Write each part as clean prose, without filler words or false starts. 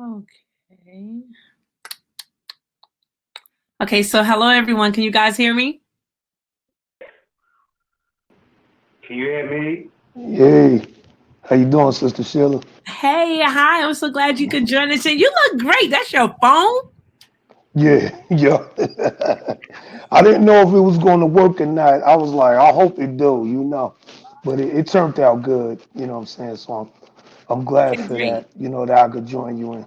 Okay. Okay, so hello everyone. Can you guys hear me? Can you hear me? Hey, how you doing, Sister Sheila? Hey, hi. I'm so glad you could join us. And you look great. That's your phone? Yeah, yeah. I didn't know if it was going to work or not. I was like, I hope it do. But it turned out good, you know what I'm saying? So I'm glad Okay, for great. that, that I could join you and,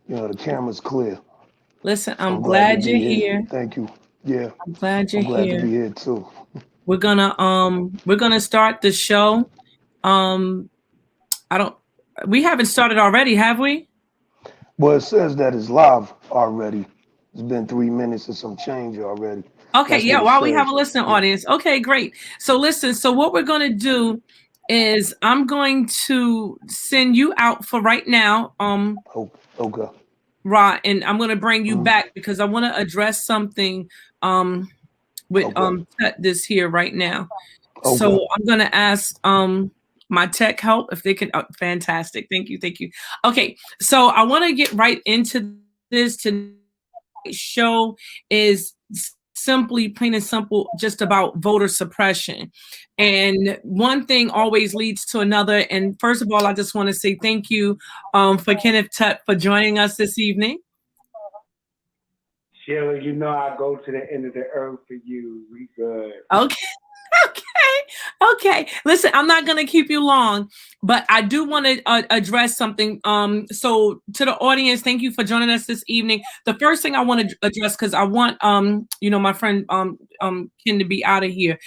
the camera's clear. Listen, So I'm I'm glad to glad be you're here. here. Thank you. Yeah, I'm glad you're I'm glad to here. be here too. We're gonna start the show. Um I don't we haven't started already, have we? Well, it says that it's live already. It's been 3 minutes and some change already. Okay, That's yeah, what it while we have a says. listening Yeah. audience. Okay, great. So listen, so what we're gonna do is I'm going to send you out for right now. Okay. Right, and I'm gonna bring you Mm, back because I want to address something um with okay. this here right now. Okay. So I'm gonna ask my tech help if they can. Fantastic, thank you, thank you. Okay, so I want to get right into this. Tonight's show is simply plain and simple, just about voter suppression, and one thing always leads to another. And first of all, I just want to say thank you for Kenneth Tut for joining us this evening. Sheila, you know I go to the end of the earth for you. We good. Okay. Okay. Listen, I'm not going to keep you long, but I do want to address something. So to the audience, thank you for joining us this evening. The first thing I want to address, because I want my friend Ken to be out of here.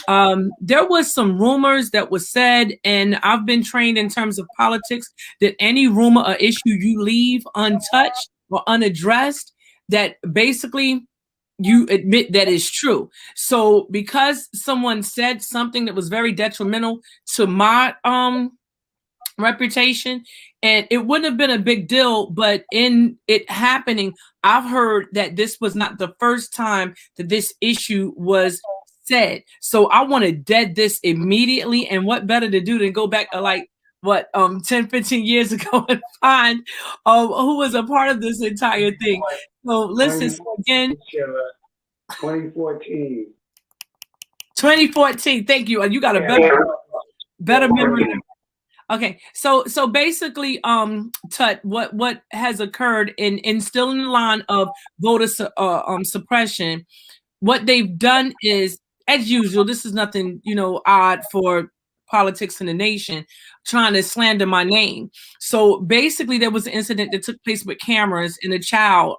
There was some rumors that was said, and I've been trained in terms of politics that any rumor or issue you leave untouched or unaddressed, that basically you admit that is true. So because someone said something that was very detrimental to my reputation, and it wouldn't have been a big deal, but in it happening, I've heard that this was not the first time that this issue was said. So I want to dead this immediately. And what better to do than go back to like what 10, 15 years ago and find who was a part of this entire thing. So listen, so 2014, again, Sheila. 2014. 2014. Thank you. And you got a Yeah, better memory. 2014. Okay, so basically, Tut, what has occurred in still in the line of suppression? What they've done is, as usual, this is nothing odd for politics in the nation, trying to slander my name. So basically, there was an incident that took place with cameras and a child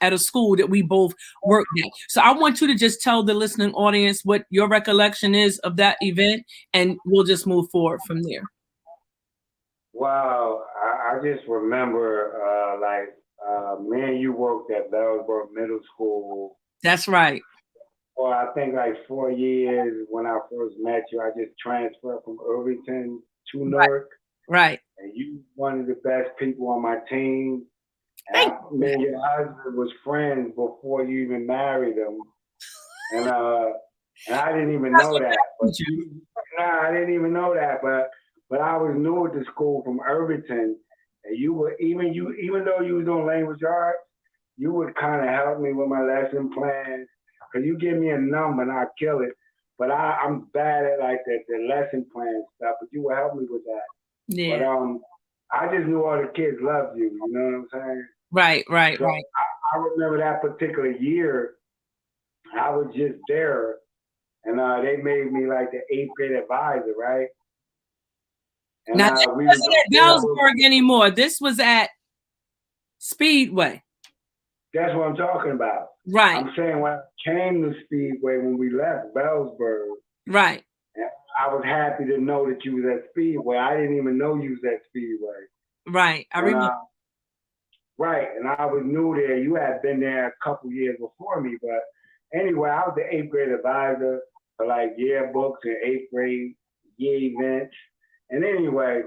at a school that we both worked at. So I want you to just tell the listening audience what your recollection is of that event, and we'll just move forward from there. Wow, I just remember me and you worked at Bellsburg Middle School That's right. for I think like 4 years. When I first met you, I just transferred from Irvington to Right. Newark, Right. and you one of the best people on my team. And Thank me and your husband was friends before you even married him. And I didn't even know that. But you. I didn't even know that. But I was new at the school from Irvington, and you were even though you was doing language arts, you would kind of help me with my lesson plans. Cause you give me a number and I kill it. But I'm bad at like the lesson plan stuff. But you would help me with that. But Yeah. I just knew all the kids loved you. You know what I'm saying? Right. Right. So Right. I remember that particular year. I was just there, and they made me like the eighth grade advisor, right? And Now this we was wasn't at Galesburg anymore. This was at Speedway. that's what I'm talking about. Right. I'm saying when I came to Speedway when we left Bellsburg, Right. and I was happy to know that you was at Speedway. I didn't even know you was at Speedway, Right. I and remember. right, and I was new there. You had been there a couple years before me, but anyway, I was the eighth grade advisor for like yearbooks and eighth grade year events. And anyway,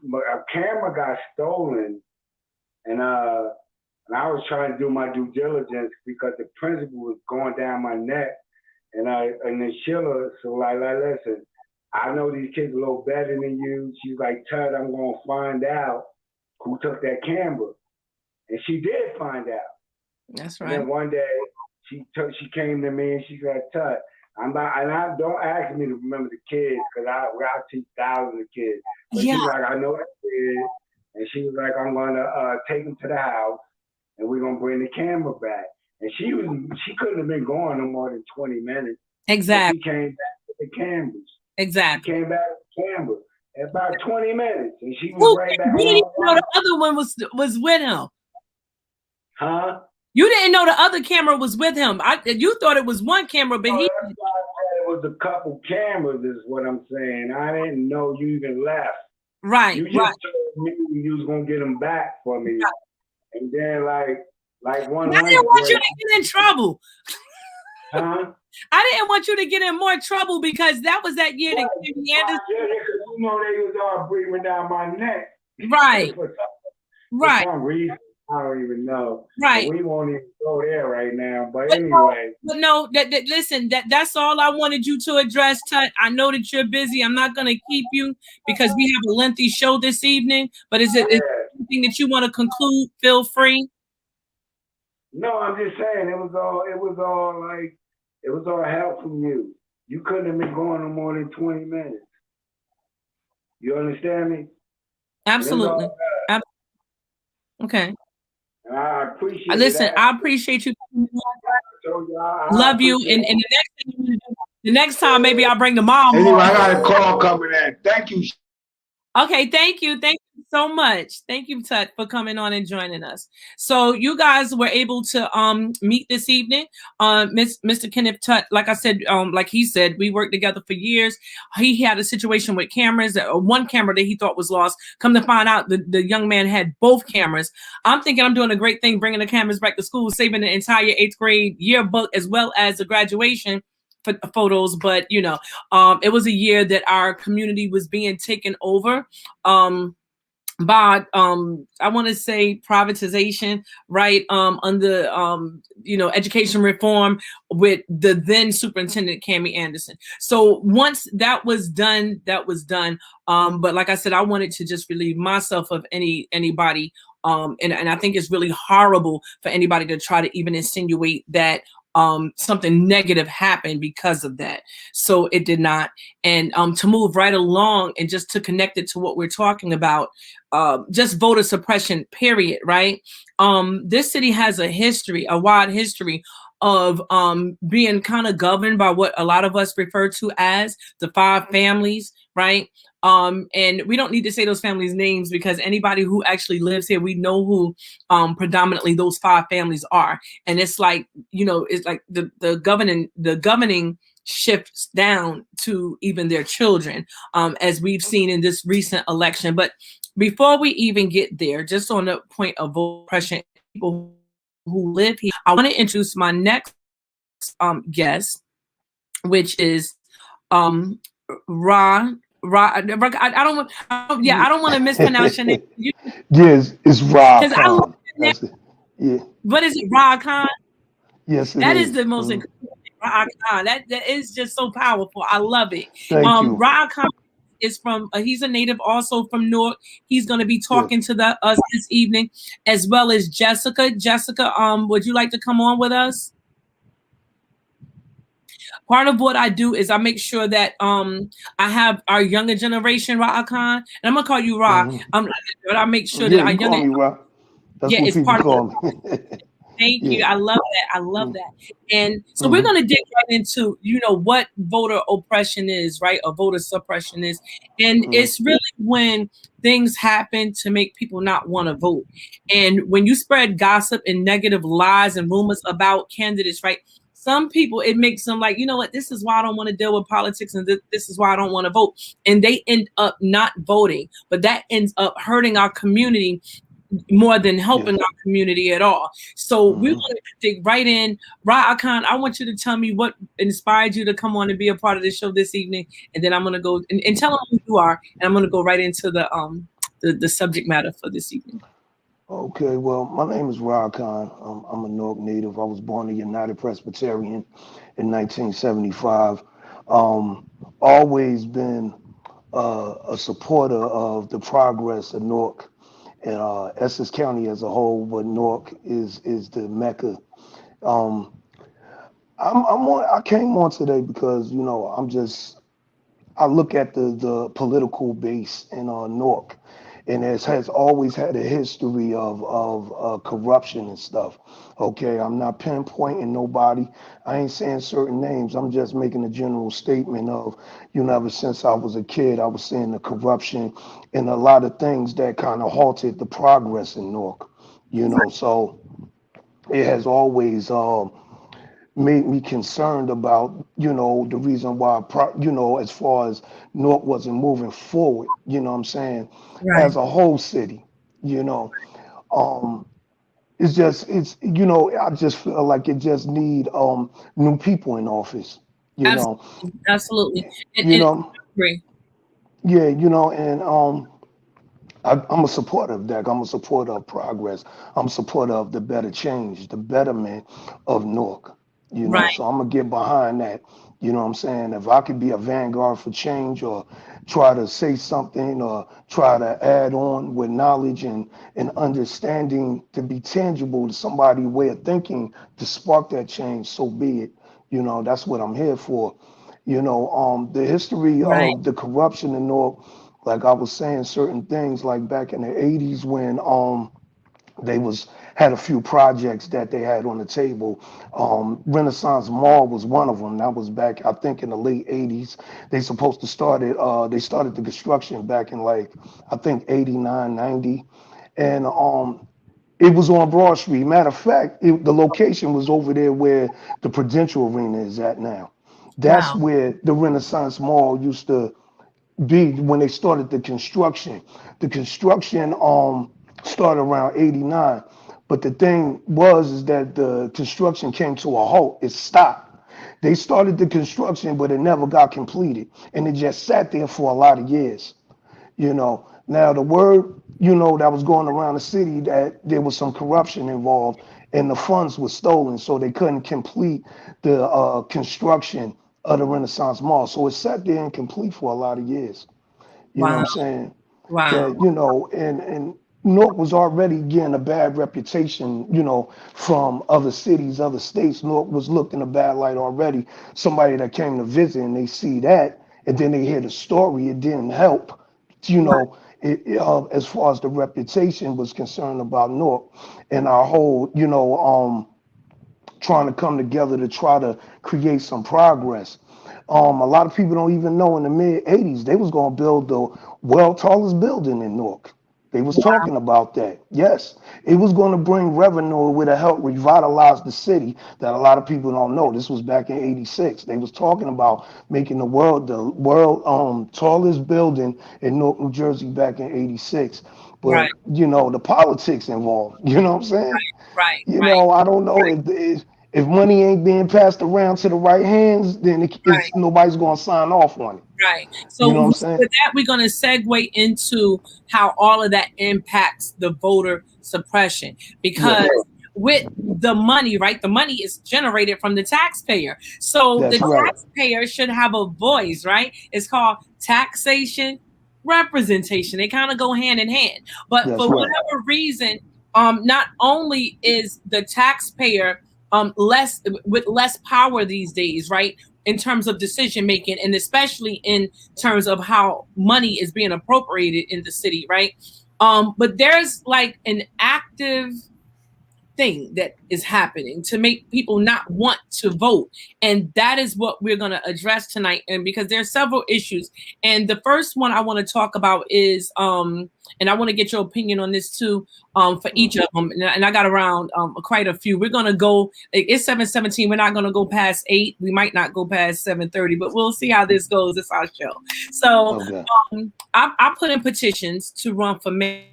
a camera got stolen, and I was trying to do my due diligence because the principal was going down my neck, and then Sheila, so like listen, I know these kids a little better than you. She's like, Ted, I'm gonna find out who took that camera. And she did find out. That's And right. then one day she came to me and she said, "Tut, I don't ask me to remember the kids because I teach thousands of kids." But Yeah, she's like, "I know the kids," and she was like, "I'm gonna take them to the house and we're gonna bring the camera back." And she couldn't have been gone no more than 20 minutes. And exactly. she came back with the cameras. She Exactly. came back with the cameras in about 20 minutes, and she was Who, right back you on didn't even her know way. the other one was with him. Huh? You didn't know the other camera was with him. You thought it was one camera, but Oh, he that's why I said it was a couple cameras, is what I'm saying. I didn't know you even left. right, You just told me you was gonna get them back for me, and then like one I didn't lunch want you break, to get in trouble. huh? I didn't want you to get in more trouble because that was that year that Right, Kenny Anderson. because you know they was all breathing down my neck Right, for right, some reason. I don't even know. But right. we won't even go there right now. But But no, anyway, but no, listen, that's all I wanted you to address, Tut. I know that you're busy. I'm not gonna keep you because we have a lengthy show this evening. But is yeah. anything that you want to conclude? Feel free. No, I'm just saying it was all help from you. You couldn't have been going no more than 20 minutes. You understand me? Absolutely. Okay. And I appreciate Listen, that. I appreciate you. I Love you. And appreciate the next time, maybe I'll bring the mom. Anyway, I got a call coming in. Thank you. Okay, thank you. Thank you so much. Thank you, Tut, for coming on and joining us. So you guys were able to meet this evening. Mr. Kenneth Tut, like I said, like he said, we worked together for years. He had a situation with cameras, one camera that he thought was lost. Come to find out, the young man had both cameras. I'm thinking I'm doing a great thing bringing the cameras back to school, saving the entire 8th grade yearbook as well as the graduation photos. But it was a year that our community was being taken over by I want to say privatization, right? Under education reform with the then superintendent Cammie Anderson. So once that was done, that was done. But like I said, I wanted to just relieve myself of anybody. And I think it's really horrible for anybody to try to even insinuate that something negative happened because of that. So it did not. And to move right along and just to connect it to what we're talking about, just voter suppression, period, right? This city has a history, a wide history of being kind of governed by what a lot of us refer to as the 5 families, right? And we don't need to say those families' names because anybody who actually lives here, we know who predominantly those 5 families are. And it's like, it's like the governing shifts down to even their children, as we've seen in this recent election. But before we even get there, just on the point of voter suppression, people who live here, I want to introduce my next guest, which is Ra. I don't want to mispronounce your name. Yes, it's Ra Because I love Khan. your name. Yeah. What is it, Ra Khan? Yes, it That is is. the most incredible Ra Khan. That is just so powerful. I love it. Thank you. Ra Khan is from he's a native also from Newark. He's going to be talking to us this evening, as well as Jessica. Jessica, would you like to come on with us? Part of what I do is I make sure that I have our younger generation, Ra Khan, and I'm gonna call you Ra. I make sure that our you call me Ra. That's what it's people part call of me. Thank you. I love that. I love that. And so we're going to dig right into, what voter oppression is, right? Or voter suppression is. And it's really when things happen to make people not want to vote. And when you spread gossip and negative lies and rumors about candidates, right? Some people, it makes them like, you know what, this is why I don't want to deal with politics and this is why I don't want to vote. And they end up not voting, but that ends up hurting our community more than helping our community at all. So we want to dig right in. Ra Khan, I want you to tell me what inspired you to come on and be a part of the show this evening, and then I'm going to go and tell them who you are, and I'm going to go right into the subject matter for this evening. Okay, well, my name is Ra Khan. I'm a Newark native. I was born a United Presbyterian in 1975. Always been a supporter of the progress of Newark and Essex County as a whole, but Newark is the mecca. Um, I came on today because I look at the political base in Newark, and it has always had a history of corruption and stuff. Okay, I'm not pinpointing nobody. I ain't saying certain names. I'm just making a general statement of, ever since I was a kid, I was seeing the corruption and a lot of things that kind of halted the progress in Newark. So it has always made me concerned about, the reason why, as far as North wasn't moving forward, what I'm saying, Right. as a whole city, you know, um, I just feel like it just need new people in office, you know, Absolutely. Absolutely. you And I know, agree. yeah, and I'm a supporter of that. I'm a supporter of progress. I'm a supporter of the better change, the betterment of Newark. Right. So I'm gonna get behind that. You know what I'm saying? If I could be a vanguard for change or try to say something or try to add on with knowledge and understanding to be tangible to somebody's way of thinking to spark that change, so be it. That's what I'm here for. The history Right. of the corruption in Newark, like I was saying, certain things like back in the 80s when they was had a few projects that they had on the table. Renaissance Mall was one of them. That was back, I think, in the late 80s. They supposed to start it. They started the construction back in like I think 89, 90, and it was on Broad Street. Matter of fact, the location was over there where the Prudential Arena is at now. That's Wow. where the Renaissance Mall used to be when they started the construction. The construction started around 89. But the thing was is that the construction came to a halt. It stopped. They started the construction, but it never got completed. And it just sat there for a lot of years. Now the word, that was going around the city that there was some corruption involved and the funds were stolen, so they couldn't complete the construction of the Renaissance Mall. So it sat there incomplete for a lot of years. You know what Wow. I'm saying? Wow. That, and Newark was already getting a bad reputation, from other cities, other states. Newark was looked in a bad light already. Somebody that came to visit and they see that, and then they hear the story, it didn't help, Right. as far as the reputation was concerned about Newark and our whole, trying to come together to try to create some progress. A lot of people don't even know in the mid 80s they was going to build the world tallest building in Newark. They was talking about that. Yes, it was going to bring revenue with a help revitalize the city that a lot of people don't know. This was back in '86. They was talking about making the world tallest building in Newark, New Jersey back in '86. Right. But the politics involved. You know what I'm saying? Right. Right. I don't know if money ain't being passed around to the right hands, then Right. it's nobody's gonna sign off on it. Right. You So know what I'm saying? with that, we're going to segue into how all of that impacts the voter suppression Yeah, because with the money, right? The money is generated from the taxpayer. So the that's right. taxpayer should have a voice, right? It's called taxation representation. They kind of go hand in hand. But That's for right. whatever reason, not only is the taxpayer less with less power these days, right? In terms of decision making and especially in terms of how money is being appropriated in the city, right? But there's like an active thing that is happening to make people not want to vote, and that is what we're going to address tonight. And because there's several issues, and the first one I want to talk about is and I want to get your opinion on this too, for each Mm. of them, and I got around quite a few. We're going to go, like, it's 7:17, we're not going to go past 8, we might not go past 7:30, but we'll see how this goes. It's our show. So Okay. I put in petitions to run for mayor,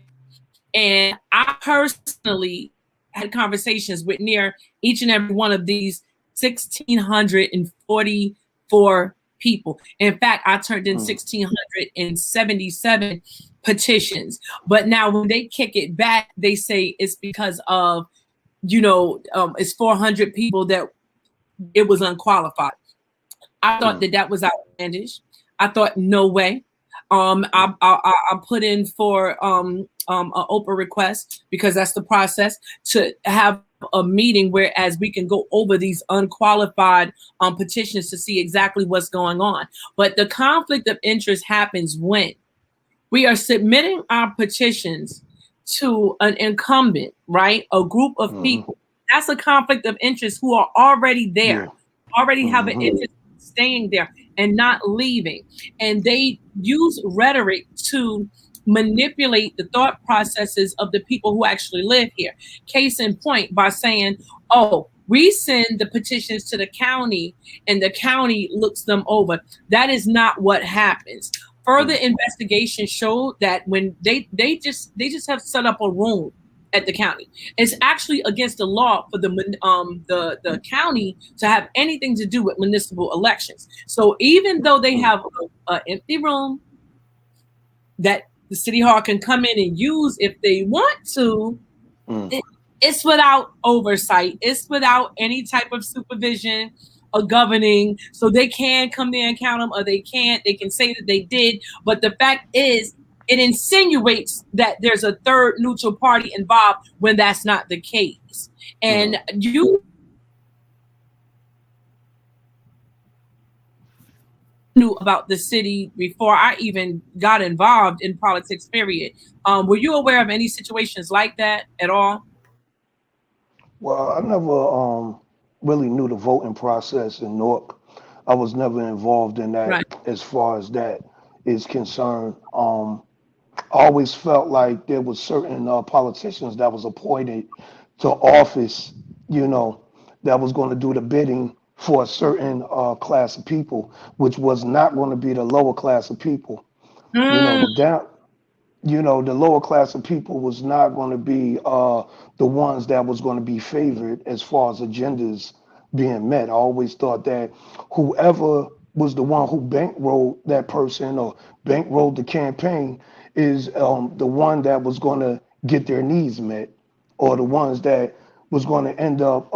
and I personally had conversations with near each and every one of these 1,644 people. In fact, I turned in Mm. 1,677 petitions. But now when they kick it back, they say it's because of, it's 400 people that it was unqualified. I thought Mm. that was outlandish. I thought, no way. I put in for an open request because that's the process to have a meeting whereas we can go over these unqualified petitions to see exactly what's going on. But the conflict of interest happens when we are submitting our petitions to an incumbent, right? A group of people. That's a conflict of interest who are already there, Yeah. already have an interest in staying there and not leaving. And they use rhetoric to manipulate the thought processes of the people who actually live here. Case in point, by saying, oh, we send the petitions to the county and the county looks them over. That is not what happens. Further investigation showed that when they just have set up a room at the county. It's actually against the law for the county to have anything to do with municipal elections. So even though they have an empty room that the city hall can come in and use if they want to, it's without oversight. It's without any type of supervision or governing. So they can come there and count them, or they can't. They can say that they did, but the fact is, it insinuates that there's a third neutral party involved when that's not the case. And you knew about the city before I even got involved in politics, period. Were you aware of any situations like that at all? Well, I never really knew the voting process in Newark. I was never involved in that Right. as far as that is concerned. I always felt like there was certain politicians that was appointed to office, you know, that was going to do the bidding for a certain class of people, which was not going to be the lower class of people. You know, Mm, the down, the lower class of people was not going to be the ones that was going to be favored as far as agendas being met. I always thought that whoever was the one who bankrolled that person or bankrolled the campaign is the one that was going to get their needs met, or the ones that was going to end up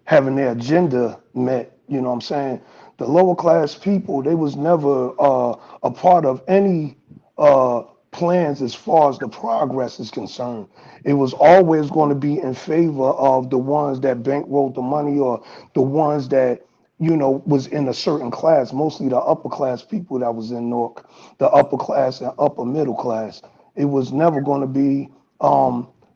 having their agenda met. You know what I'm saying? The lower class people, they was never a part of any plans as far as the progress is concerned. It was always going to be in favor of the ones that bankrolled the money, or the ones that was in a certain class, mostly the upper class people that was in Newark, the upper class and upper middle class. It was never going to be,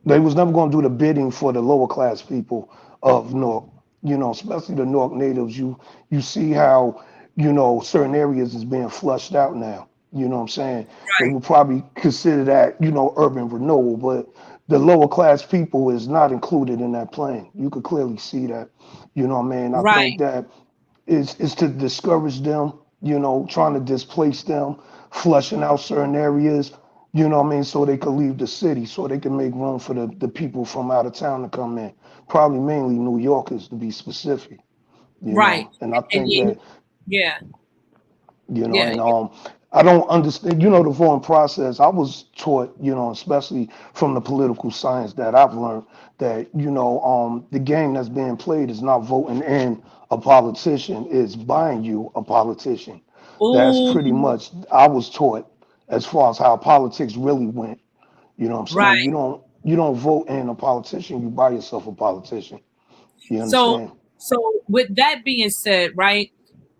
they was never going to do the bidding for the lower class people of Newark. Especially the Newark natives. You see how certain areas is being flushed out now. You know what I'm saying? They right. would probably consider that urban renewal, but the lower class people is not included in that plan. You could clearly see that. You know what I mean? I think Right. that is to discourage them, trying to displace them, flushing out certain areas, what I mean, so they could leave the city, so they can make room for the people from out of town to come in. Probably mainly New Yorkers to be specific, Right. and I And think that, yeah, yeah. and I don't understand, the voting process. I was taught, especially from the political science that I've learned, that, the game that's being played is not voting in a politician, it's buying you a politician. That's Oh, pretty much, I was taught as far as how politics really went. You know what I'm saying? right. You don't vote in a politician, you buy yourself a politician. You So, understand? with that being said, right,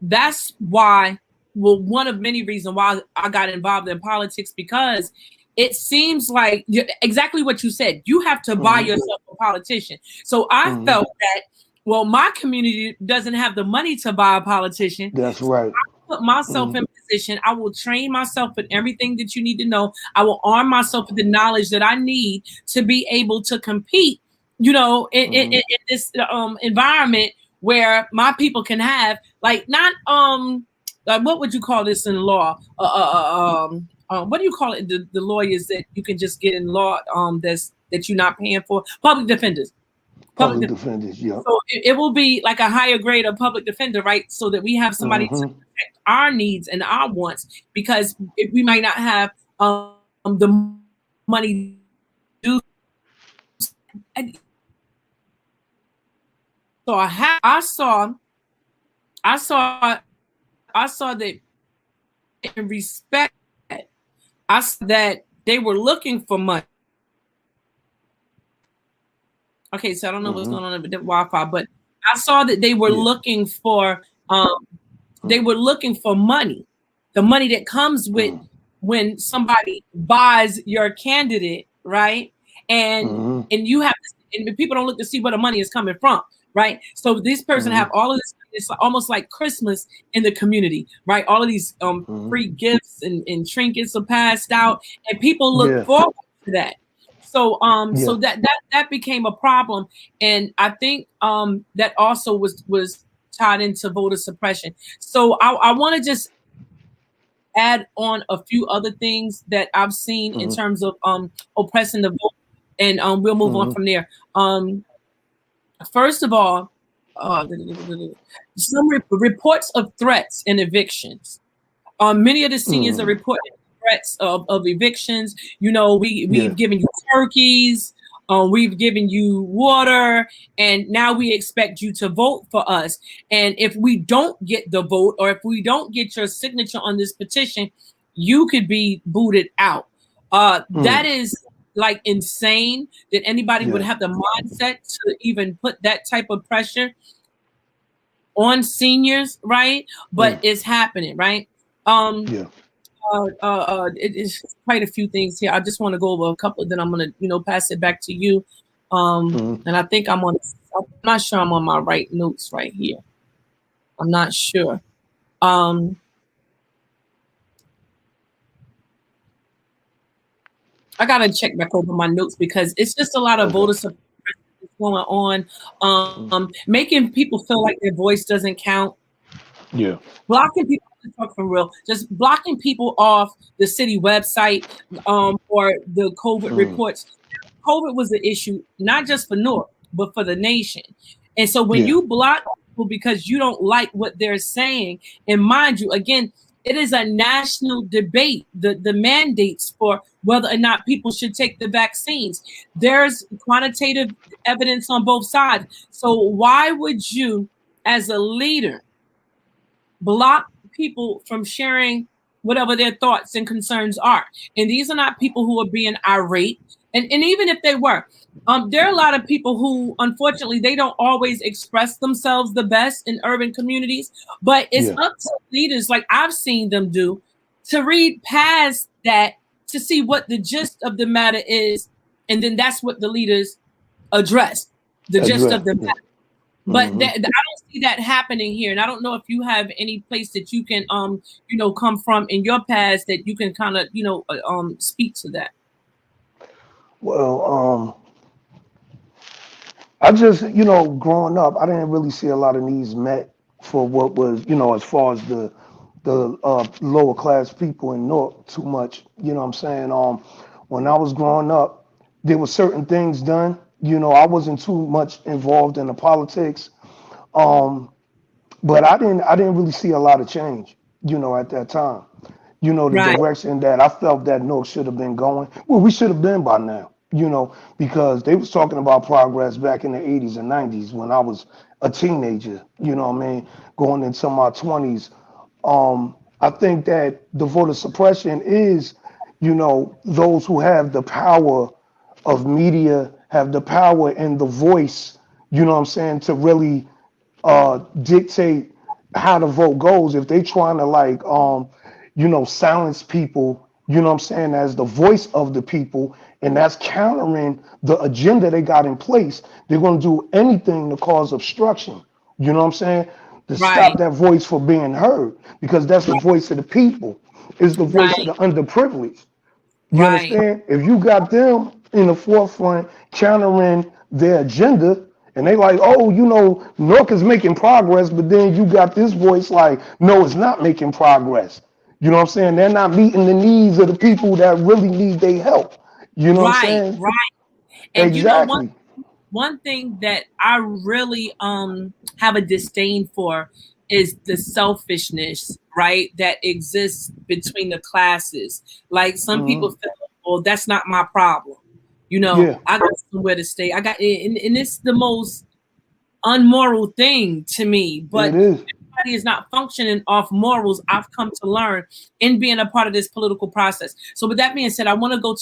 that's why, well, one of many reasons why I got involved in politics, because it seems like exactly what you said. You have to buy Hmm. yourself a politician. So I Hmm. felt that, well, my community doesn't have the money to buy a politician. That's right. Put myself Hmm. in position. I will train myself with everything that you need to know. I will arm myself with the knowledge that I need to be able to compete, Hmm. in this environment where my people can have, like, not what would you call this in law? What do you call it? The lawyers that you can just get in law, that you're not paying for, public defenders. Public Public defenders. defenders, yep. So it will be like a higher grade of public defender, right? So that we have somebody to Hmm. protect our needs and our wants, because if we might not have the money to do. And so I saw that in respect. I said that they were looking for money. Okay, so I don't know what's going on with the Wi-Fi, but I saw that they were looking for money, the money that comes with when somebody buys your candidate, right? And you have, and people don't look to see where the money is coming from, right? So this person have all of this. It's almost like Christmas in the community, right? All of these free gifts and trinkets are passed out, and people look forward to that. So so that became a problem, and I think that also was tied into voter suppression. So I want to just add on a few other things that I've seen in terms of oppressing the vote, and we'll move on from there. First of all, some reports of threats and evictions. Many of the seniors are reporting threats of evictions. You know, we've given you turkeys, we've given you water, and now we expect you to vote for us. And if we don't get the vote, or if we don't get your signature on this petition, you could be booted out. That is like insane that anybody would have the mindset to even put that type of pressure on seniors, right? But it's happening, right? It is quite a few things here. I just want to go over a couple, then I'm gonna, pass it back to you. And I think I'm not sure I'm on my right notes right here. I'm not sure. I gotta check back over my notes because it's just a lot of voter suppression going on, making people feel like their voice doesn't count. Blocking people, talk for real, just blocking people off the city website or the COVID reports. COVID was an issue, not just for Newark, but for the nation. And so when you block people because you don't like what they're saying, and mind you, again, it is a national debate, the mandates for whether or not people should take the vaccines. There's quantitative evidence on both sides. So why would you, as a leader, block people from sharing whatever their thoughts and concerns are? And these are not people who are being irate. And even if they were, there are a lot of people who, unfortunately, they don't always express themselves the best in urban communities. But it's up to leaders, like I've seen them do, to read past that to see what the gist of the matter is. And then that's what the leaders address, the gist of the matter. But I don't see that happening here. And I don't know if you have any place that you can, come from in your past that you can kind of, speak to that. Well, I just, growing up, I didn't really see a lot of needs met for what was, as far as the lower class people in Newark too much. You know what I'm saying? When I was growing up, there were certain things done. I wasn't too much involved in the politics, but I didn't really see a lot of change. At that time. The direction that I felt that Newark should have been going. Well, we should have been by now, because they was talking about progress back in the 80s and 90s when I was a teenager, going into my 20s. I think that the voter suppression is, those who have the power of media, have the power and the voice, to really dictate how the vote goes. If they trying to silence people, as the voice of the people, and that's countering the agenda they got in place, they're going to do anything to cause obstruction, to stop that voice from being heard, because that's the voice of the people, is the voice of the underprivileged. You understand? If you got them in the forefront countering their agenda, and they like, oh, Newark is making progress, but then you got this voice like, no, it's not making progress. You know what I'm saying? They're not meeting the needs of the people that really need their help. You know what I'm saying? Right. And exactly. One thing that I really have a disdain for is the selfishness, right, that exists between the classes. Like some people feel, well, that's not my problem. I got somewhere to stay. I got, and it's the most unmoral thing to me. But it is. everybody is not functioning off morals. I've come to learn in being a part of this political process. So with that being said, I want to go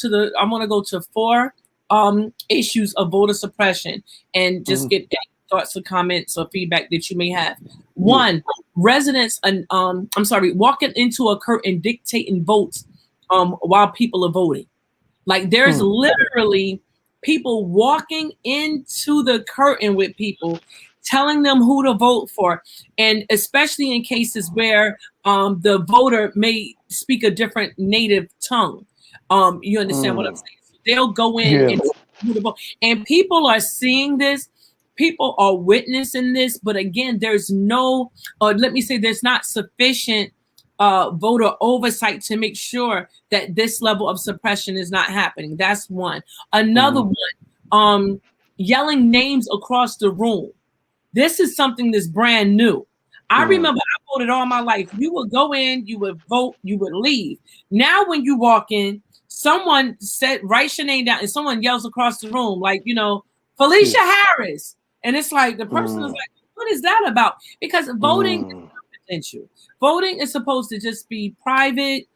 to four issues of voter suppression and just get any thoughts or comments or feedback that you may have. One, residents and walking into a curtain dictating votes while people are voting. Like there's literally people walking into the curtain with people, telling them who to vote for, and especially in cases where the voter may speak a different native tongue. You understand what I'm saying? So they'll go in and who to vote, and people are seeing this. People are witnessing this, but again, there's no, there's not sufficient voter oversight to make sure that this level of suppression is not happening. That's one. Another one, yelling names across the room. This is something that's brand new. I remember I voted all my life. You would go in, you would vote, you would leave. Now when you walk in, someone writes your name down and someone yells across the room, like, you know, Felicia Harris. And it's like, the person is like, what is that about? Because voting is confidential. Voting is supposed to just be private.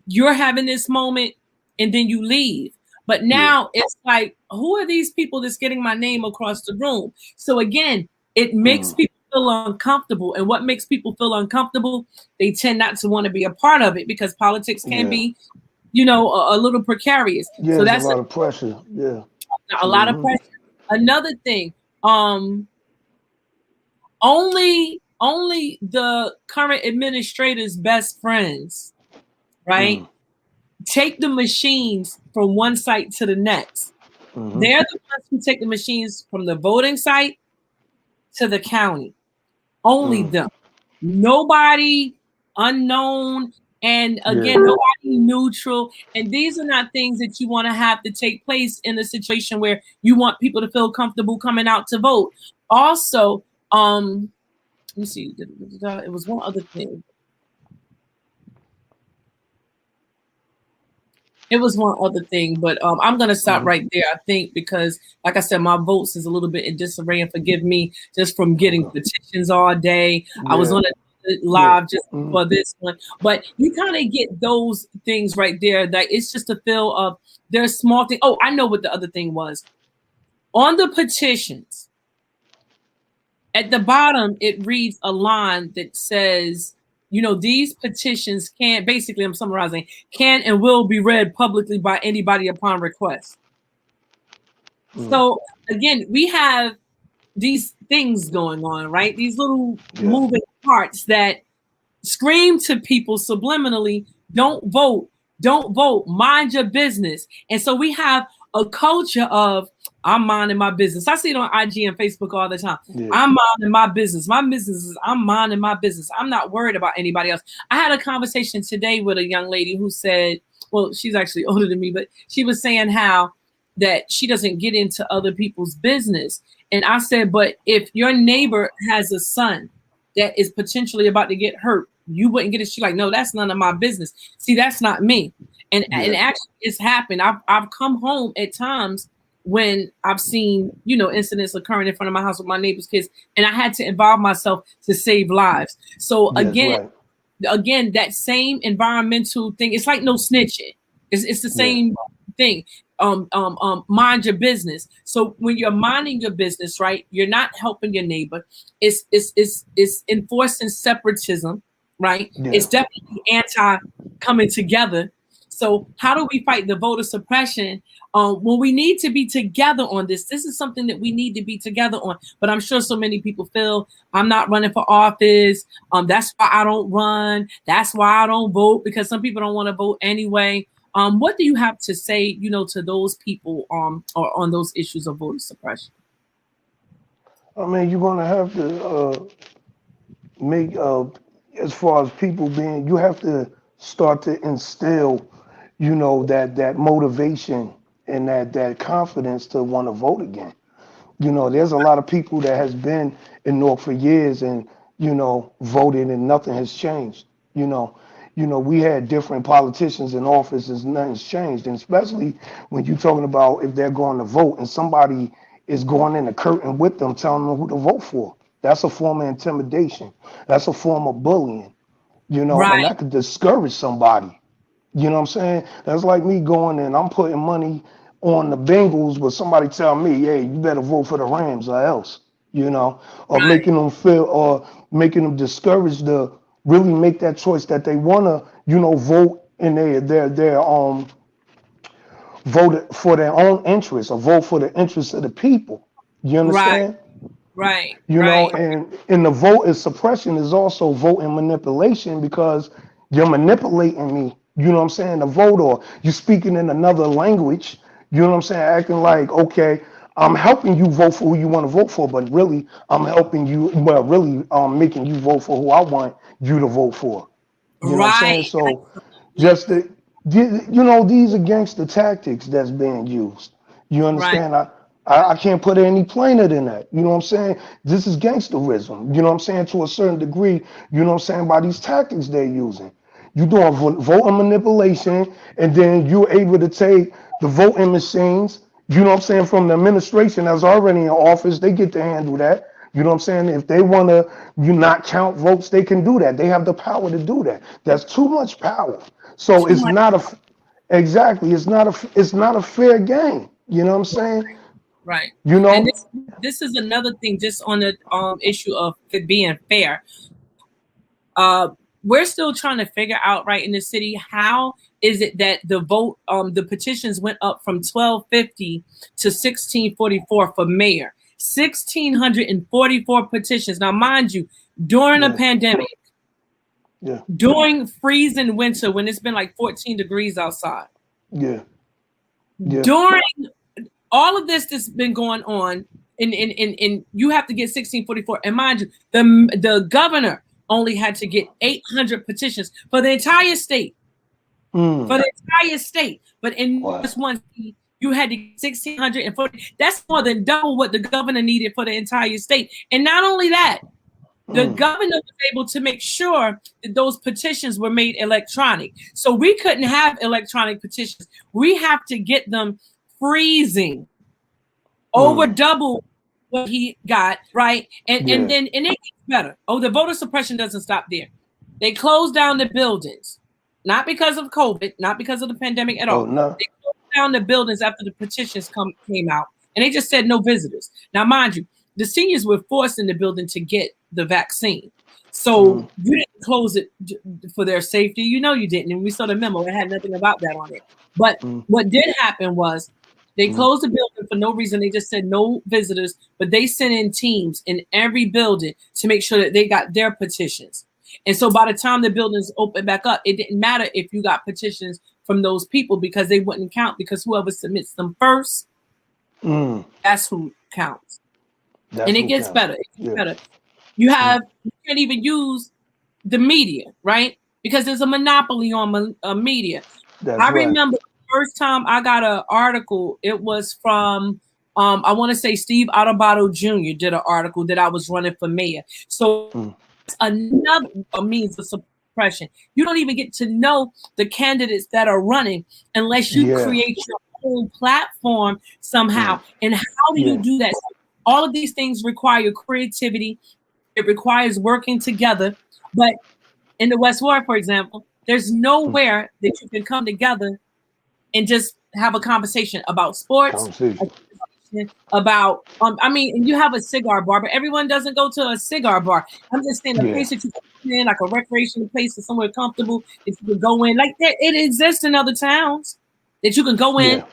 You're having this moment and then you leave. But now it's like, who are these people that's getting my name across the room? So again, it makes people feel uncomfortable. And what makes people feel uncomfortable? They tend not to want to be a part of it because politics can be, you know, a little precarious. Yeah, so that's a lot of pressure. Yeah. A lot of pressure. Another thing, only the current administrator's best friends, right? Take the machines from one site to the next. They're the ones who take the machines from the voting site to the county. Only them. Nobody unknown. And again, nobody neutral. And these are not things that you want to have to take place in a situation where you want people to feel comfortable coming out to vote. Also, let me see. It was one other thing. It was one other thing, but I'm going to stop right there, I think, because, like I said, my votes is a little bit in disarray, and forgive me just from getting petitions all day. I was on a live just for this one, but you kind of get those things right there. That it's just a feel of there's small thing. Oh, I know what the other thing was. On the petitions, at the bottom, it reads a line that says, you know, these petitions can, basically, I'm summarizing, can and will be read publicly by anybody upon request. So again, we have these things going on, right? These little moving parts that scream to people subliminally, don't vote, mind your business. And so we have a culture of, I'm minding my business. I see it on IG and Facebook all the time. I'm minding my business. My business is, I'm minding my business. I'm not worried about anybody else. I had a conversation today with a young lady who said, well, she's actually older than me, but she was saying how that she doesn't get into other people's business. And I said, but if your neighbor has a son that is potentially about to get hurt, you wouldn't get it. She's like, no, that's none of my business. See, that's not me. And actually it's happened. I've come home at times when I've seen, you know, incidents occurring in front of my house with my neighbor's kids, and I had to involve myself to save lives. So again, that same environmental thing, it's like no snitching. It's the same thing. Mind your business. So when you're minding your business, right, you're not helping your neighbor. It's enforcing separatism, right? It's definitely anti coming together. So how do we fight the voter suppression when we need to be together on this? This is something that we need to be together on. But I'm sure so many people feel I'm not running for office. That's why I don't run. That's why I don't vote, because some people don't want to vote anyway. What do you have to say, you know, to those people or on those issues of voter suppression? I mean, you're going to have to make, as far as people being, you have to start to instill, you know, that motivation and that confidence to want to vote again. You know, there's a lot of people that has been in Newark for years and, you know, voted and nothing has changed. You know, we had different politicians in office and nothing's changed. And especially when you're talking about if they're going to vote and somebody is going in the curtain with them, telling them who to vote for. That's a form of intimidation. That's a form of bullying, and Right. that could discourage somebody. You know what I'm saying? That's like me going and I'm putting money on the Bengals, but somebody tell me, hey, you better vote for the Rams or else, or Right. making them feel or making them discouraged to really make that choice that they wanna, vote in their vote for their own interests or vote for the interests of the people. You Right. understand? Right. Right. And in the vote is suppression is also voting manipulation because you're manipulating me. You know what I'm saying? The vote, or you speaking in another language. You know what I'm saying? Acting like, okay, I'm helping you vote for who you want to vote for, but really I'm helping you. Well, really, making you vote for who I want you to vote for. You know what I'm Right. saying? So Absolutely. just these are gangster tactics that's being used. You Right. understand? I can't put it any plainer than that. You know what I'm saying? This is gangsterism. You know what I'm saying? To a certain degree, you know what I'm saying, by these tactics they're using. You're doing voter manipulation, and then you're able to take the voting machines, you know what I'm saying, from the administration that's already in office. They get to handle that. You know what I'm saying? If they want to you not count votes, they can do that. They have the power to do that. That's too much power. So Too it's much. not a exactly. It's not a fair game. You know what I'm saying? Right. You And know? this is another thing, just on the issue of it being fair. Uh, we're still trying to figure out, right, in the city, how is it that the petitions went up from 1250 to 1644 for mayor. 1644 petitions. Now, mind you, during a Yeah. pandemic, Yeah. during freezing winter when it's been like 14 degrees outside, Yeah. Yeah. during all of this that's been going on, and you have to get 1644. And mind you, the governor only had to get 800 petitions for the entire state. For Mm. the entire state. But in Wow. this one state, you had to get 1640. That's more than double what the governor needed for the entire state. And not only that, the Mm. governor was able to make sure that those petitions were made electronic. So we couldn't have electronic petitions. We have to get them freezing over Mm. double what he got, right? And Yeah. then and it gets better. Oh, the voter suppression doesn't stop there. They closed down the buildings, not because of COVID, not because of the pandemic at Oh all. no. They closed down the buildings after the petitions came out, and they just said no visitors. Now, mind you, the seniors were forced in the building to get the vaccine. So Mm. you didn't close it for their safety. You know you didn't. And we saw the memo. It had nothing about that on it. But Mm. what did happen was they Mm. closed the building for no reason. They just said no visitors, but they sent in teams in every building to make sure that they got their petitions. And so by the time the buildings opened back up, it didn't matter if you got petitions from those people because they wouldn't count, because whoever submits them first, Mm. that's who counts. And That's it who gets counts. better. It gets Yeah. better. You Mm. can't even use the media, right? Because there's a monopoly on media. That's I right. remember the first time I got an article, it was from, I want to say Steve Autobotto Jr. did an article that I was running for mayor. So Mm. another means of suppression. You don't even get to know the candidates that are running unless you Yeah. create your own platform somehow. Mm. And how do you Yeah. do that? All of these things require creativity. It requires working together. But in the West Ward, for example, there's Mm. nowhere that you can come together and just have a conversation about sports, a Conversation. conversation about I mean, and you have a cigar bar, but everyone doesn't go to a cigar bar. I'm just saying a Yeah. place that you can come in, like a recreational place or somewhere comfortable that you can go in. Like that, it exists in other towns that you can go in, Yeah.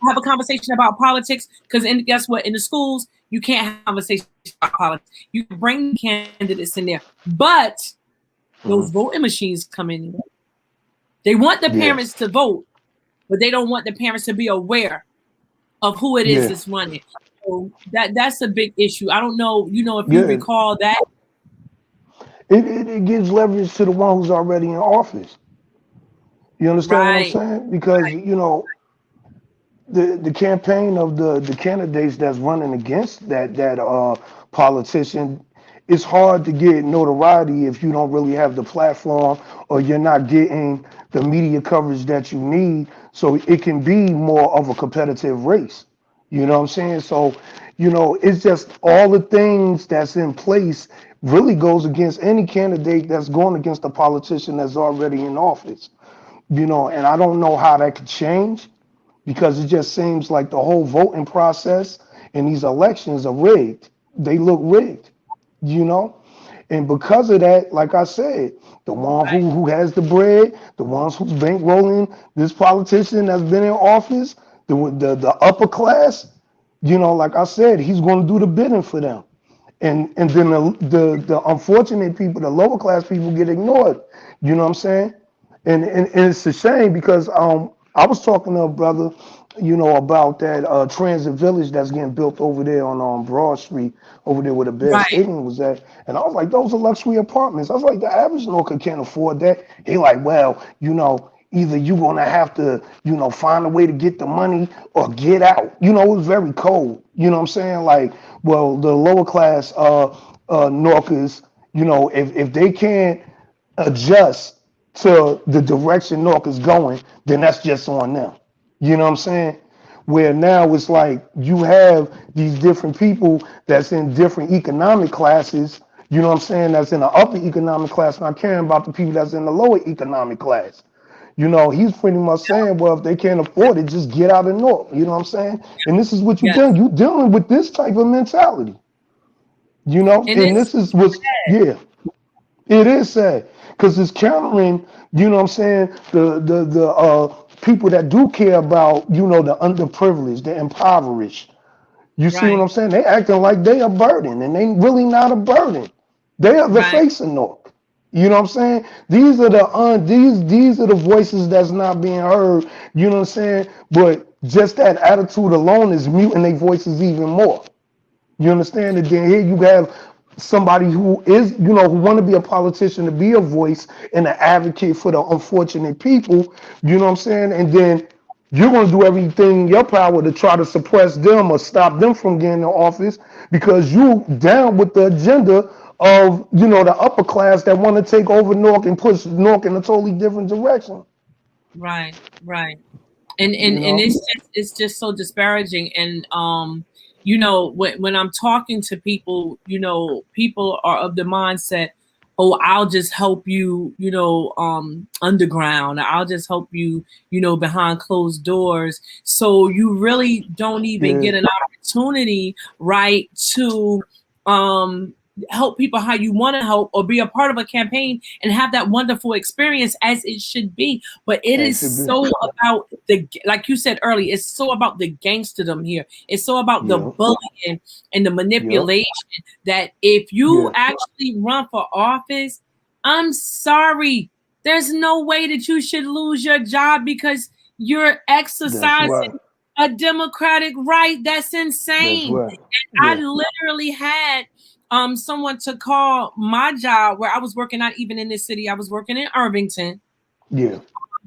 have a conversation about politics. Because guess what? In the schools, you can't have conversations about politics. You can bring candidates in there, but those Mm. voting machines come in. They want the Yeah. parents to vote, but they don't want the parents to be aware of who it is Yeah. that's running. So that's a big issue. I don't know, if you Yeah. recall that. It gives leverage to the one who's already in office. You understand what I'm Right, saying? Because the campaign of the candidates that's running against that politician, it's hard to get notoriety if you don't really have the platform or you're not getting the media coverage that you need, so it can be more of a competitive race. You know what I'm saying? So It's just all the things that's in place really goes against any candidate that's going against a politician that's already in office. And I don't know how that could change because it just seems like the whole voting process in these elections are rigged. They look rigged, you know? And because of that, like I said, the one who has the bread, the ones who's bankrolling this politician that's been in office, the upper class, like I said, he's going to do the bidding for them. And then the unfortunate people, the lower class people get ignored. You know what I'm saying? And it's a shame because I was talking to a brother, about that transit village that's getting built over there on Broad Street, over there where the Bear Right. Stadium was at. And I was like, those are luxury apartments. I was like, the average Norker can't afford that. He like, well, either you're gonna have to, find a way to get the money or get out. It was very cold. You know what I'm saying? Like, well, the lower class Norkers, if they can't adjust to the direction Nork is going, then that's just on them. You know what I'm saying? Where now it's like you have these different people that's in different economic classes, you know what I'm saying, that's in the upper economic class, not caring about the people that's in the lower economic class. He's pretty much saying, well, if they can't afford it, just get out of North. You know what I'm saying? And this is what you're Yes. doing. You're dealing with this type of mentality. And And it's this is what's, yeah. It is sad because it's countering, what I'm saying, the people that do care about, the underprivileged, the impoverished. You see what right, I'm saying? They acting like they a burden, and they really not a burden. They are the right, face of Newark. You know what I'm saying? These are these are the voices that's not being heard. You know what I'm saying? But just that attitude alone is muting their voices even more. You understand? And then here you have somebody who is, who want to be a politician, to be a voice and an advocate for the unfortunate people. You know what I'm saying? And then you're going to do everything in your power to try to suppress them or stop them from getting in office because you down with the agenda of, the upper class that want to take over Newark and push Newark in a totally different direction. right, right. And You and know? it's just so disparaging. And when I'm talking to people, people are of the mindset, oh, I'll just help you, underground. I'll just help you, behind closed doors. So you really don't even Yeah, get an opportunity, right, to help people how you want to help or be a part of a campaign and have that wonderful experience as it should be. But it that is should be. so about like you said earlier, it's so about the gangsterdom here. It's so about the Yeah, bullying and the yeah, manipulation that if you yeah. actually run for office, I'm sorry, there's no way that you should lose your job because you're That's right. exercising a democratic right. That's That's insane. right. I Yeah, literally had someone to call my job where I was working, not even in this city, I was working in Irvington, yeah.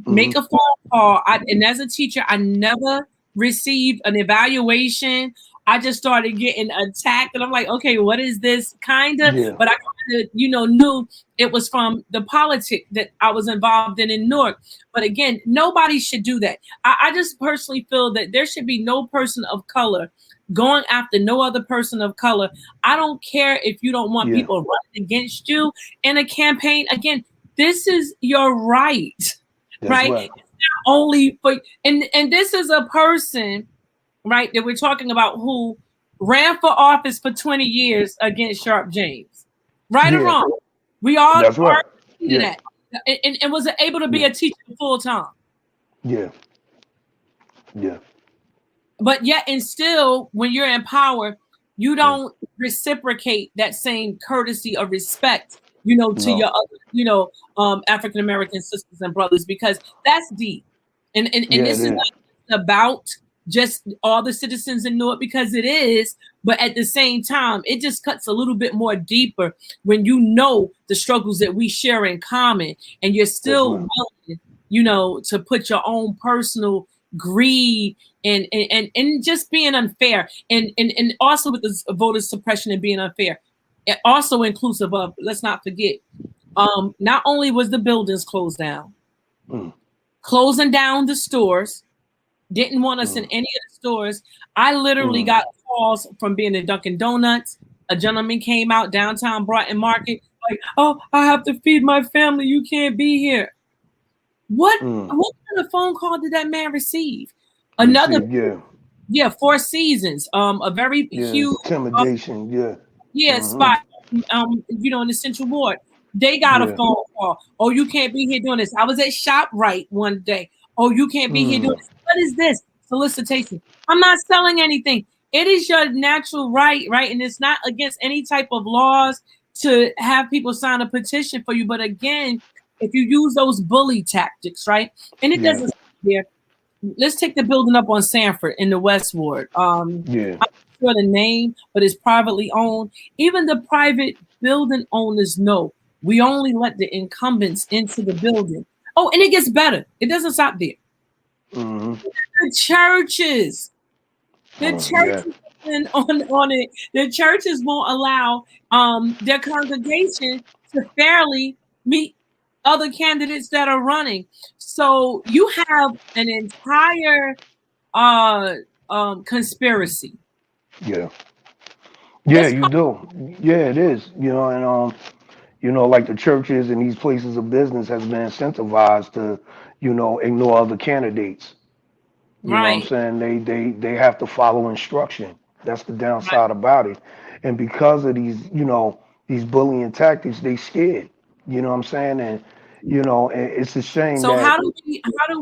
Hmm. make a phone call. And as a teacher, I never received an evaluation. I just started getting attacked, and I'm like, okay, what is this kind of? Yeah, But I kind of, knew it was from the politics that I was involved in Newark. But again, nobody should do that. I just personally feel that there should be no person of color going after no other person of color. I don't care if you don't want yeah. people running against you in a campaign. Again, this is your right, That's right? right. Only for and this is a person, right, that we're talking about who ran for office for 20 years against Sharp James. Right or Yeah, wrong? We all that's right. are into Yeah, that. And was able to be yeah, a teacher full time. yeah, yeah. But yet and still, when you're in power, you Mm. don't reciprocate that same courtesy or respect, to your No. other, African American sisters and brothers, because that's deep. And Yeah, it this is is. not about just all the citizens in Newark, because it is, but at the same time, it just cuts a little bit more deeper when you know the struggles that we share in common, and you're That's still right. willing, to put your own personal greed and just being unfair, and also with the voter suppression and being unfair, it also inclusive of, let's not forget, not only was the buildings closed down, Mm, closing down the stores, didn't want us in mm, any of the stores. I literally mm. got calls from being in Dunkin' Donuts. A gentleman came out downtown Broughton Market, like, "Oh, I have to feed my family. You can't be here." What kind of phone call did that man receive? Another, Yeah, Four Seasons, a very yeah, huge, intimidation. Yeah, spot, in the Central Ward. They got a yeah, phone call. "Oh, you can't be here doing this." I was at ShopRite one day. "Oh, you can't be here doing this." What is this? Solicitation. I'm not selling anything. It is your natural right, and it's not against any type of laws to have people sign a petition for you. But again, if you use those bully tactics, right, and it yeah, doesn't stop there. Let's take the building up on Sanford in the West Ward. yeah, I'm not sure the name, but it's privately owned. Even the private building owners know we only let the incumbents into the building. Oh, and it gets better. It doesn't stop there. The churches, the yeah, churches on it. The churches won't allow their congregation to fairly meet other candidates that are running. So you have an entire conspiracy. yeah, yeah. It's You do. Yeah, it is. Like the churches and these places of business has been incentivized to, ignore other candidates. You know what I'm right, saying? They have to follow instruction. That's the right. downside about it. And because of these bullying tactics, they scared. You know what I'm saying? And it's a shame So that how do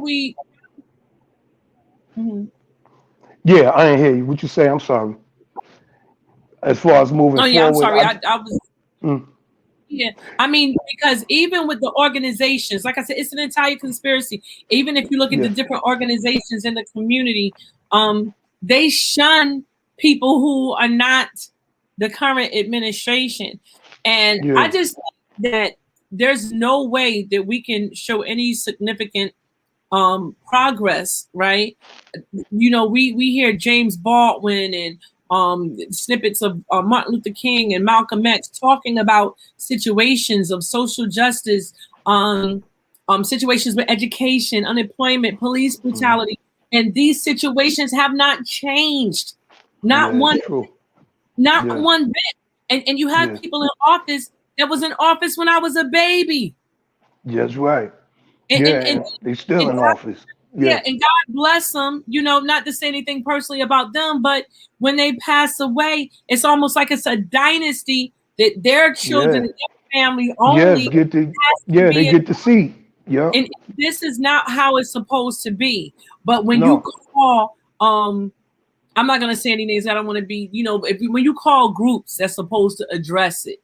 we mhm. yeah, I ain't hear you. What you say? I'm sorry. As far as moving Oh yeah, I'm forward, sorry. I was mm, Yeah, I mean, because even with the organizations, like I said, it's an entire conspiracy. Even if you look at the yeah, different organizations in the community, they shun people who are not the current administration. And I yeah, just think that there's no way that we can show any significant progress, right? We hear James Baldwin and snippets of Martin Luther King and Malcolm X talking about situations of social justice, situations with education, unemployment, police hmm brutality, and these situations have not changed, not yeah. It's one, true. not Yeah, one bit. And you have yeah. people in office that was in office when I was a baby, That's right. and Yeah, and and, and they still and in office. yeah, Yeah, and God bless them, not to say anything personally about them, but when they pass away, it's almost like it's a dynasty that their children yeah. and their family Yes, only has to they be in. get the seat. Yep. And this is not how it's supposed to be. But when you No. call, I'm not going to say any names. I don't want to be, when you call groups that's supposed to address it,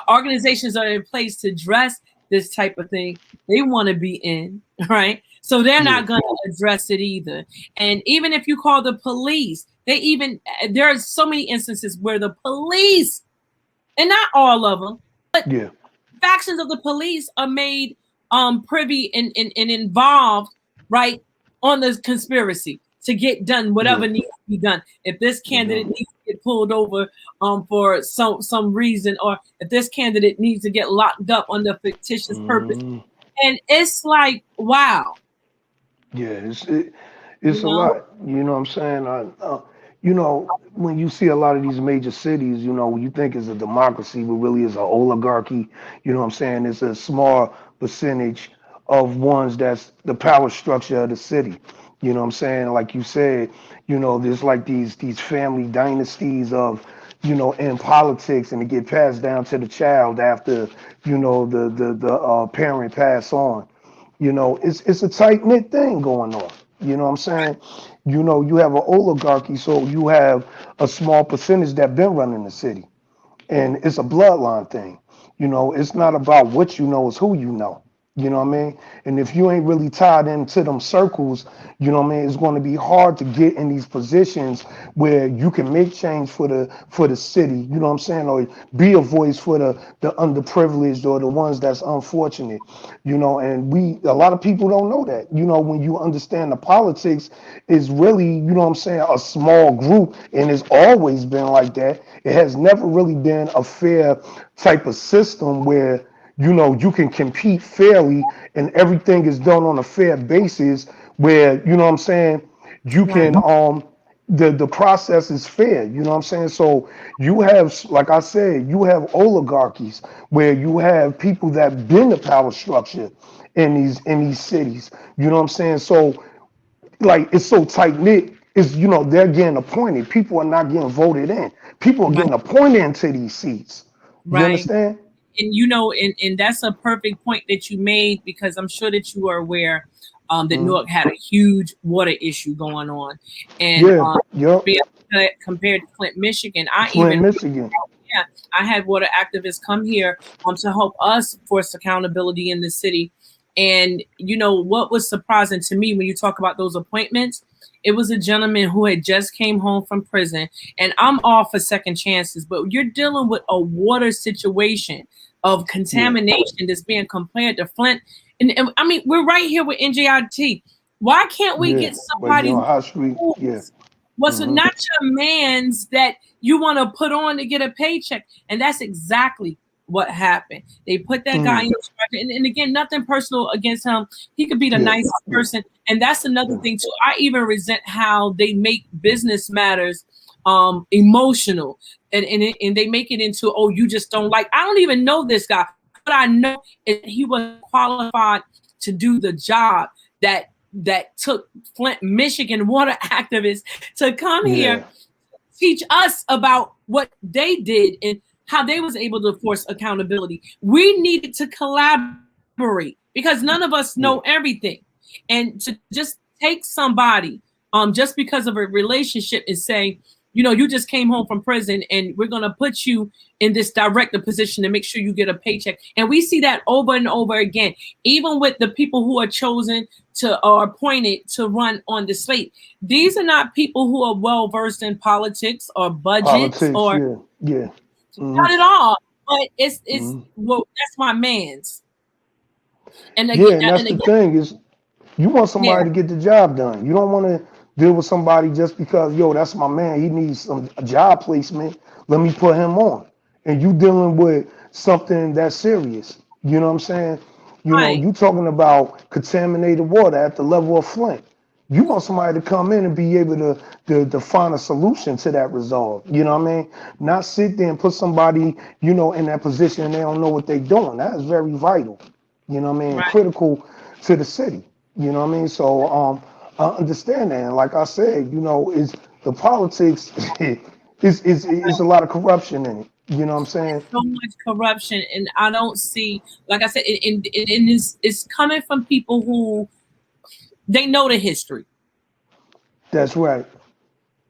organizations are in place to address this type of thing. They want to be in, right? So they're Yeah. not going to address it either. And even if you call the police, there are so many instances where the police, and not all of them, Yeah. factions of the police are made privy and involved, right, on the conspiracy to get done Yeah. whatever needs to be done. If this hmm candidate needs to get pulled over for some reason, or if this candidate needs to get locked up under fictitious purpose, mm and it's like, wow, Yeah. you It's a know, lot. You know what I'm saying? When you see a lot of these major cities, you think it's a democracy, but really it's an oligarchy. You know what I'm saying? It's a small percentage of ones that's the power structure of the city. You know what I'm saying? Like you said, there's like these family dynasties of, in politics, and it get passed down to the child after, the parent pass on. It's a tight knit thing going on. You know what I'm saying? You have an oligarchy, so you have a small percentage that been running the city, and it's a bloodline thing. It's not about what you know, it's who you know. You know what I mean? And if you ain't really tied into them circles, what I mean, it's going to be hard to get in these positions where you can make change for the city, you know what I'm saying, or be a voice for the underprivileged or the ones that's unfortunate, and a lot of people don't know that. When you understand the politics is really, what I'm saying, a small group, and it's always been like that. It has never really been a fair type of system where you can compete fairly and everything is done on a fair basis where, what I'm saying, you can right, the process is fair. You know what I'm saying? So you have, like I said, you have oligarchies where you have people that been the power structure in these cities. You know what I'm saying? So like it's so tight knit. It's, you know, they're getting appointed. People are not getting voted in. People are Right. getting appointed into these seats. You Right. understand? And you know, and that's a perfect point that you made, because I'm sure that you are aware that Mhm. Newark had a huge water issue going on, and Yeah. Yep. being compared to Flint, Michigan, Flint, Michigan. yeah, I had water activists come here to help us force accountability in the city. And you know what was surprising to me when you talk about those appointments, it was a gentleman who had just came home from prison. And I'm all for second chances, but you're dealing with a water situation of Yeah. contamination that's being compared to Flint. And I mean, we're right here with NJIT. Why can't we Yeah. get Right somebody there on who High Street. Yeah. what's Hmm. not your man's that you want to put on to get a paycheck? And that's exactly what happened. They put that guy in Mm. charge. And again, nothing personal against him. He could be the Yeah. nicest Yeah. person. And that's another Yeah. thing too. I even resent how they make business matters emotional, and they make it into, oh, you just don't like. I don't even know this guy, but I know he was qualified to do the job that took Flint, Michigan water activists to come Yeah. here, teach us about what they did and how they was able to force accountability. We needed to collaborate because none of us know Yeah. everything. And to just take somebody just because of a relationship and say, you know, you just came home from prison and we're going to put you in this director position to make sure you get a paycheck. And we see that over and over again, even with the people who are chosen to or appointed to run on the slate. These are not people who are well versed in politics or budgets Politics. or Yeah. Yeah. Hmm. not at all. But it's Hmm. well, that's my man's. Yeah. And that's And the again, thing is, you want yeah, somebody to get the job done. You don't want to deal with somebody just because, yo, that's my man. He needs some a job placement. Let me put him on. And you dealing with something that's serious. You know what I'm saying? You know, right, you talking about contaminated water at the level of Flint. You want somebody to come in and be able to find a solution to that resolve. You know what I mean? Not sit there and put somebody, you know, in that position and they don't know what they're doing. That is very vital. You know what I mean? right. Critical to the city. You know what I mean? So I understand that. And like I said, you know, is the politics is a lot of corruption in it. You know what I'm saying? So much corruption, and I don't see, like I said, it's coming from people who they know the history. That's right.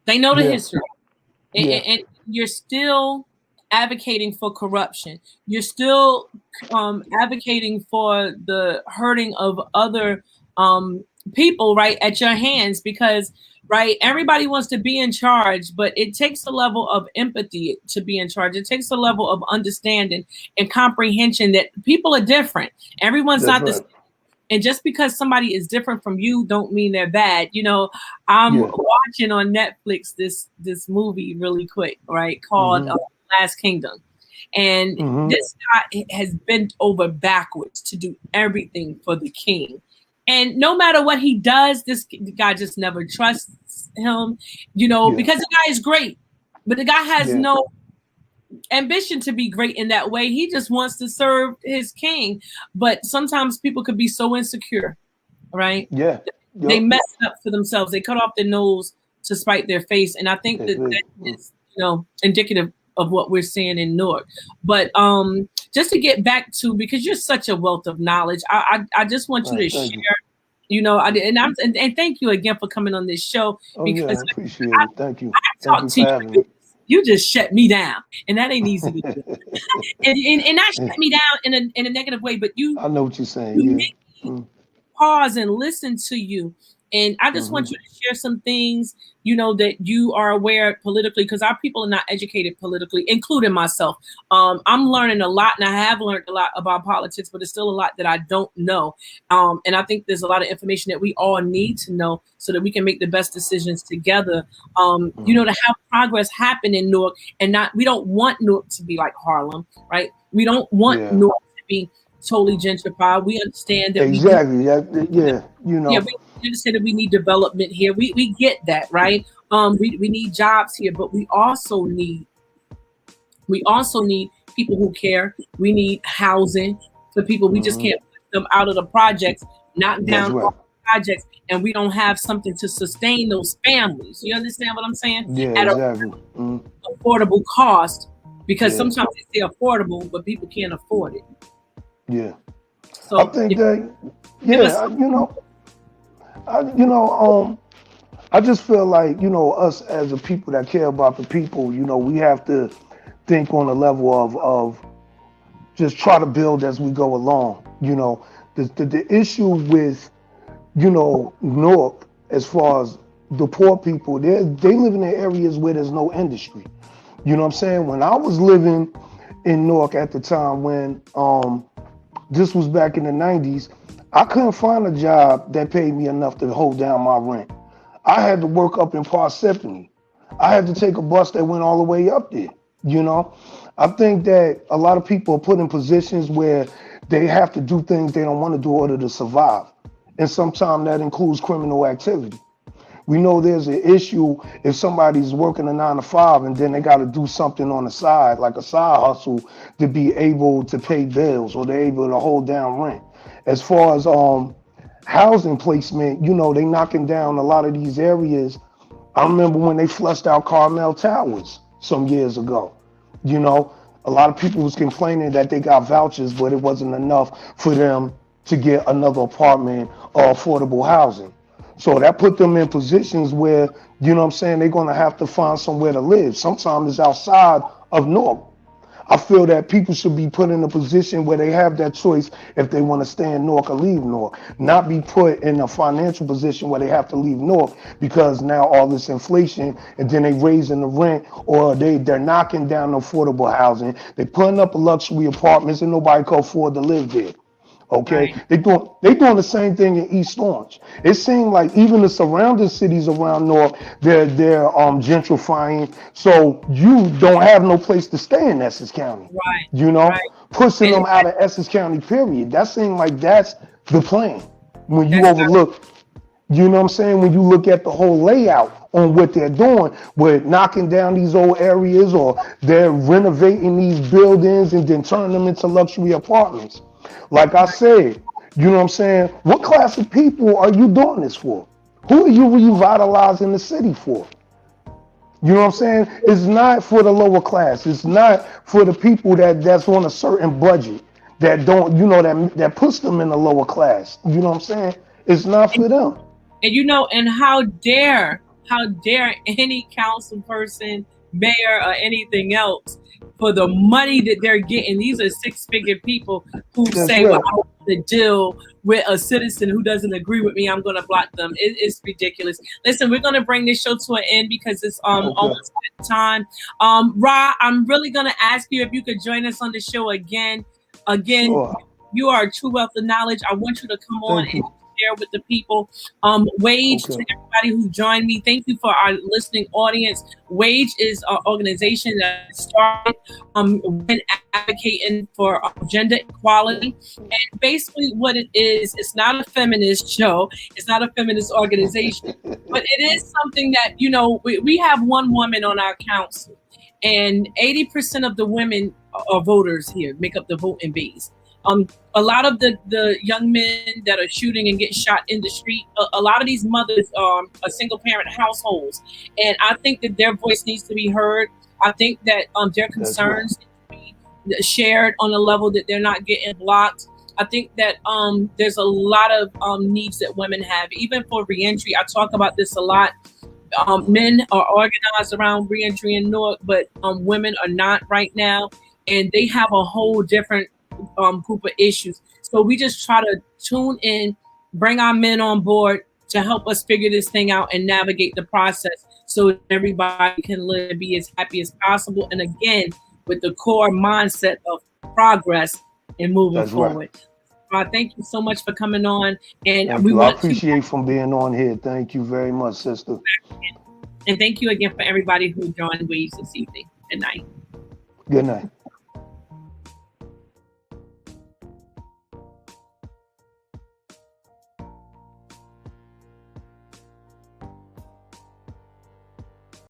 They know the Yeah. history, Yeah. and you're still advocating for corruption. You're still advocating for the hurting of other people, right, at your hands, because right, everybody wants to be in charge, but it takes a level of empathy to be in charge. It takes a level of understanding and comprehension that people are different. Everyone's That's not the right. same. And just because somebody is different from you don't mean they're bad. You know, I'm Yeah. watching on Netflix this movie really quick, right, called Hmm. Last Kingdom. And Hmm. this guy has bent over backwards to do everything for the king. And no matter what he does, this guy just never trusts him, you know, Yeah. because the guy is great, but the guy has Yeah. no ambition to be great in that way. He just wants to serve his king. But sometimes people could be so insecure, right? Yeah. They Yep. mess it up for themselves. They cut off their nose to spite their face. And I think That's that it. that is, you know, indicative of what we're seeing in Newark. But just to get back to, because you're such a wealth of knowledge, I just want All you right. to Thank you. share, you know, and thank you again for coming on this show, Oh yeah, because I appreciate it. Thank you. I Thank talk you to for you, having me. you just shut me down, and that ain't easy to do. And not shut me down in a negative way, but I know what you're saying. you Yeah. make me Mm. pause and listen to you. And I just Hmm. want you to share some things, you know, that you are aware politically, because our people are not educated politically, including myself. I'm learning a lot, and I have learned a lot about politics, but there's still a lot that I don't know. And I think there's a lot of information that we all need to know so that we can make the best decisions together. You know, Hmm. to have progress happen in Newark, and not, we don't want Newark to be like Harlem, right? We don't want Yeah. Newark to be totally gentrified. We understand that we do. Exactly. Yeah. You Yeah, know. we understand that we need development here. We get that, right? We need jobs here, but we also need people who care. We need housing for people. We just can't put them out of the projects, knock down all the projects, and we don't have something to sustain those families. You understand what I'm saying? Yeah, At exactly. an affordable cost, because sometimes they say affordable, but people can't afford it. Yeah. So I think that, I just feel like, us as a people that care about the people, we have to think on a level of just try to build as we go along. The issue with, Newark, as far as the poor people, they live in areas where there's no industry. You know what I'm saying? When I was living in Newark at the time, when this was back in the 90s, I couldn't find a job that paid me enough to hold down my rent. I had to work up in Parsippany. I had to take a bus that went all the way up there. I think that a lot of people are put in positions where they have to do things they don't want to do in order to survive. And sometimes that includes criminal activity. We know there's an issue if somebody's working a 9 to 5 and then they got to do something on the side, like a side hustle, to be able to pay bills or they're able to hold down rent. As far as housing placement, they knocking down a lot of these areas. I remember when they flushed out Carmel Towers some years ago. A lot of people was complaining that they got vouchers, but it wasn't enough for them to get another apartment or affordable housing. So that put them in positions where, they're going to have to find somewhere to live. Sometimes it's outside of Newark. I feel that people should be put in a position where they have that choice if they want to stay in Newark or leave Newark, not be put in a financial position where they have to leave Newark because now all this inflation and then they raising the rent or they're knocking down affordable housing. They're putting up luxury apartments and nobody can afford to live there. Okay, right. they doing the same thing in East Orange. It seems like even the surrounding cities around North, they're gentrifying. So you don't have no place to stay in Essex County. Right. Pushing And them out of Essex County. Period. That seems like that's the plan. When you that's overlook, when you look at the whole layout on what they're doing, with knocking down these old areas or they're renovating these buildings and then turning them into luxury apartments. Like I said, what class of people are you doing this for? Who are you revitalizing the city for? It's not for the lower class. It's not for the people that's on a certain budget that don't, that puts them in the lower class. It's not for them. And how dare any council person, mayor, or anything else for the money that they're getting. These are 6-figure people who say, well, I want to deal with a citizen who doesn't agree with me. I'm going to block them. It's ridiculous. Listen, we're going to bring this show to an end because it's almost time. Ra, I'm really going to ask you if you could join us on the show again. Sure. You are a true wealth of knowledge. I want you to come on and share with the people. Wage, to everybody who joined me, thank you for our listening audience. Wage is an organization that started when advocating for gender equality. And basically what it is, it's not a feminist show. It's not a feminist organization, but it is something that, we have one woman on our council, and 80% of the women are voters here, make up the voting base. A lot of the young men that are shooting and get shot in the street, a lot of these mothers are single parent households. And I think that their voice needs to be heard. I think that their concerns need to be shared on a level that they're not getting blocked. I think that there's a lot of needs that women have, even for reentry. I talk about this a lot. Men are organized around reentry in Newark, but women are not right now. And they have a whole different group of issues. So we just try to tune in, bring our men on board to help us figure this thing out and navigate the process so everybody can live and be as happy as possible. And again, with the core mindset of progress and moving forward. Thank you so much for coming on. And I appreciate from being on here. Thank you very much, sister. And thank you again for everybody who joined Waves this evening. Good night. Good night.